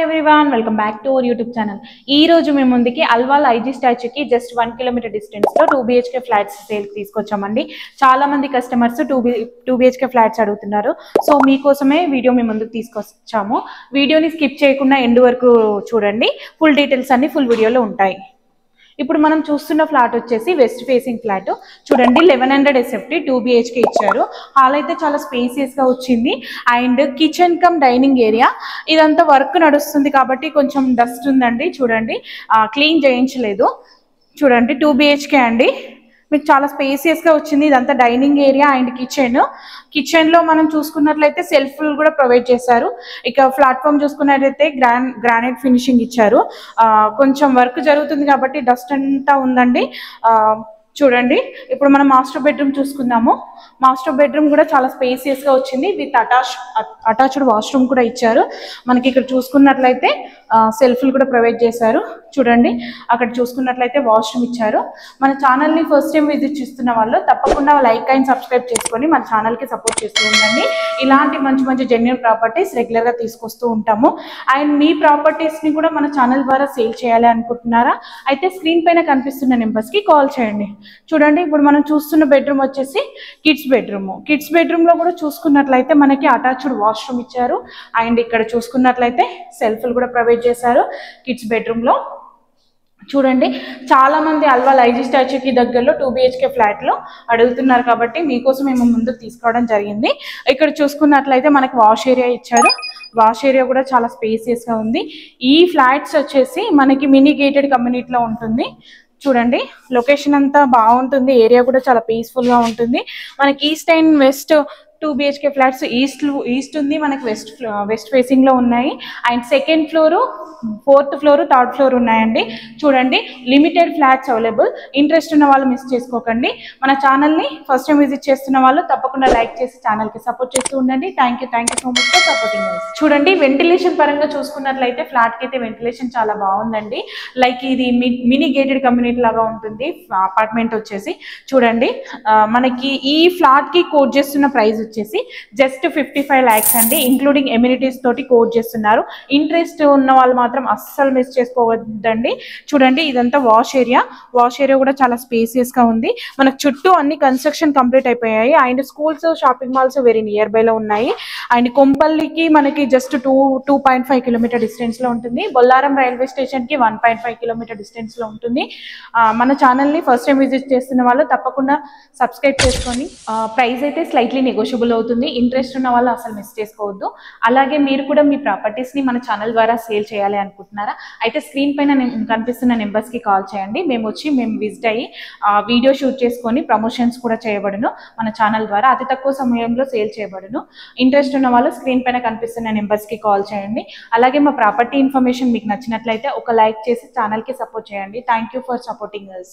everyone, welcome back to our YouTube channel. ఈ రోజు మేము ముందుకి అల్వాల్ ఐజీ స్టాచ్యూకి జస్ట్ 1 కిలోమీటర్ డిస్టెన్స్ లో 2 BHK ఫ్లాట్స్ సేల్ తీసుకొచ్చామండి. చాలా మంది కస్టమర్స్ 2 BHK ఫ్లాట్స్ అడుగుతున్నారు. సో మీకోసమే వీడియో మేము ముందుకు తీసుకొచ్చాము. వీడియోని స్కిప్ చేయకుండా ఎండ్ వరకు చూడండి. ఫుల్ డీటెయిల్స్ అన్ని ఫుల్ వీడియోలో ఉంటాయి. ఇప్పుడు మనం చూస్తున్న ఫ్లాట్ వచ్చేసి వెస్ట్ ఫేసింగ్ ఫ్లాట్ చూడండి. 1100 SFT 2 BHK ఇచ్చారు. హాల్ అయితే చాలా స్పేసియస్ గా వచ్చింది. And kitchen cum dining area ఇదంతా వర్క్ నడుస్తుంది కాబట్టి కొంచెం డస్ట్ ఉందండి. చూడండి, క్లీన్ చేయించలేదు. చూడండి 2 BHK అండి. మీకు చాలా స్పేసియస్ గా వచ్చింది. ఇదంతా డైనింగ్ ఏరియా అండ్ కిచెన్ లో మనం చూసుకున్నట్లయితే సెల్ఫ్ కూడా ప్రొవైడ్ చేశారు. ఇక ప్లాట్ఫామ్ చూసుకున్నట్లయితే గ్రానైట్ ఫినిషింగ్ ఇచ్చారు. కొంచెం వర్క్ జరుగుతుంది కాబట్టి డస్ట్ అంతా ఉందండి. చూడండి, ఇప్పుడు మనం మాస్టర్ బెడ్రూమ్ చూసుకుందాము. మాస్టర్ బెడ్రూమ్ కూడా చాలా స్పేసియస్ గా వచ్చింది. విత్ అటాచ్డ్ వాష్రూమ్ కూడా ఇచ్చారు. మనకి ఇక్కడ చూసుకున్నట్లయితే సెల్ఫ్లు కూడా ప్రొవైడ్ చేశారు. చూడండి, అక్కడ చూసుకున్నట్లయితే వాష్రూమ్ ఇచ్చారు. మన ఛానల్ని ఫస్ట్ టైం విజిట్ చేస్తున్న వాళ్ళు తప్పకుండా లైక్ అండ్ సబ్స్క్రైబ్ చేసుకొని మన ఛానల్కి సపోర్ట్ చేస్తూ ఉండండి. ఇలాంటి మంచి మంచి జెన్యూన్ ప్రాపర్టీస్ రెగ్యులర్గా తీసుకొస్తూ ఉంటాము. అండ్ మీ ప్రాపర్టీస్ని కూడా మన ఛానల్ ద్వారా సేల్ చేయాలి అనుకుంటున్నారా? అయితే స్క్రీన్ పైన కనిపిస్తున్న నెంబర్స్కి కాల్ చేయండి. చూడండి, ఇప్పుడు మనం చూస్తున్న బెడ్రూమ్ వచ్చేసి కిడ్స్ బెడ్రూమ్ లో కూడా చూసుకున్నట్లయితే మనకి అటాచ్డ్ వాష్రూమ్ ఇచ్చారు. అండ్ ఇక్కడ చూసుకున్నట్లయితే సెల్ఫ్లు కూడా ప్రొవైడ్ చేశారు కిడ్స్ బెడ్రూమ్ లో. చూడండి, చాలా మంది అల్వాల్ ఐజీ స్టాచ్యూకి దగ్గరలో 2 BHK ఫ్లాట్ లో అడుగుతున్నారు కాబట్టి మీకోసం మేము ముందుకు తీసుకోవడం జరిగింది. ఇక్కడ చూసుకున్నట్లయితే మనకి వాష్ ఏరియా ఇచ్చారు. వాష్ ఏరియా కూడా చాలా స్పేసియస్ గా ఉంది. ఈ ఫ్లాట్స్ వచ్చేసి మనకి మినీ గేటెడ్ కమ్యూనిటీలో ఉంటుంది. చూడండి, లొకేషన్ అంతా బాగుంటుంది. ఏరియా కూడా చాలా పీస్ఫుల్ గా ఉంటుంది. మనకి east and west 2 BHK flats east ఉంది, మనకి వెస్ట్ ఫేసింగ్ లో ఉన్నాయి. And second floor, 4th floor, 3rd floor ఉన్నాయండి. చూడండి, లిమిటెడ్ ఫ్లాట్స్ అవైలబుల్. ఇంట్రెస్ట్ ఉన్న వాళ్ళు మిస్ చేసుకోకండి. మన ఛానల్ని ఫస్ట్ టైం విజిట్ చేస్తున్న వాళ్ళు తప్పకుండా లైక్ చేసి ఛానల్కి సపోర్ట్ చేస్తూ ఉండండి. Thank you so much for supporting us. చూడండి, వెంటిలేషన్ పరంగా చూసుకున్నట్లయితే ఫ్లాట్కి అయితే వెంటిలేషన్ చాలా బాగుందండి. లైక్ ఇది మినీ గేటెడ్ కమ్యూనిటీ లాగా ఉంటుంది అపార్ట్మెంట్ వచ్చేసి. చూడండి, మనకి ఈ ఫ్లాట్కి కోట్ చేస్తున్న ప్రైస్ వచ్చేసి జస్ట్ 55 lakhs అండి. ఇంక్లూడింగ్ ఎమ్యూనిటీస్ తోటి కోట్ చేస్తున్నారు. ఇంట్రెస్ట్ ఉన్న వాళ్ళు మాత్రం అస్సలు మిస్ చేసుకోవద్దండి. చూడండి, ఇదంతా వాష్ ఏరియా కూడా చాలా స్పేసియస్ గా ఉంది. మనకు చుట్టూ అన్ని కన్స్ట్రక్షన్ కంప్లీట్ అయిపోయాయి. And schools, shopping malls very near by లో ఉన్నాయి. అండ్ కొంపల్లికి మనకి జస్ట్ 2.5 కిలోమీటర్ డిస్టెన్స్ లో ఉంటుంది. బొల్లారం రైల్వే స్టేషన్ కి 1.5 కిలోమీటర్ డిస్టెన్స్ లో ఉంటుంది. మన ఛానల్ ని ఫస్ట్ టైం విజిట్ చేస్తున్న వాళ్ళు తప్పకుండా సబ్స్క్రైబ్ చేసుకొని, ప్రైస్ అయితే స్లైట్లీ నెగోషియబుల్ అవుతుంది. ఇంట్రెస్ట్ ఉన్న వాళ్ళు అసలు మిస్ చేసుకోవద్దు. అలాగే మీరు కూడా మీ ప్రాపర్టీస్ ని మన ఛానల్ ద్వారా సేల్ చేయాలి అనుకుంటున్నారా? అయితే స్క్రీన్ పైన కనిపిస్తున్న నెంబర్స్ కి కాల్ చేయండి. మేము విజిట్ అయ్యి వీడియో షూట్ చేసుకొని ప్రమోషన్స్ కూడా చేయబడును. మన ఛానల్ ద్వారా అతి తక్కువ సమయంలో సేల్ చేయబడును. ఇంట్రెస్ట్ ఉన్న వాళ్ళు స్క్రీన్ పైన కనిపిస్తున్న నెంబర్స్ కి కాల్ చేయండి. అలాగే మా ప్రాపర్టీ ఇన్ఫర్మేషన్ మీకు నచ్చినట్లయితే ఒక లైక్ చేసి ఛానల్ కి సపోర్ట్ చేయండి. Thank you for supporting us.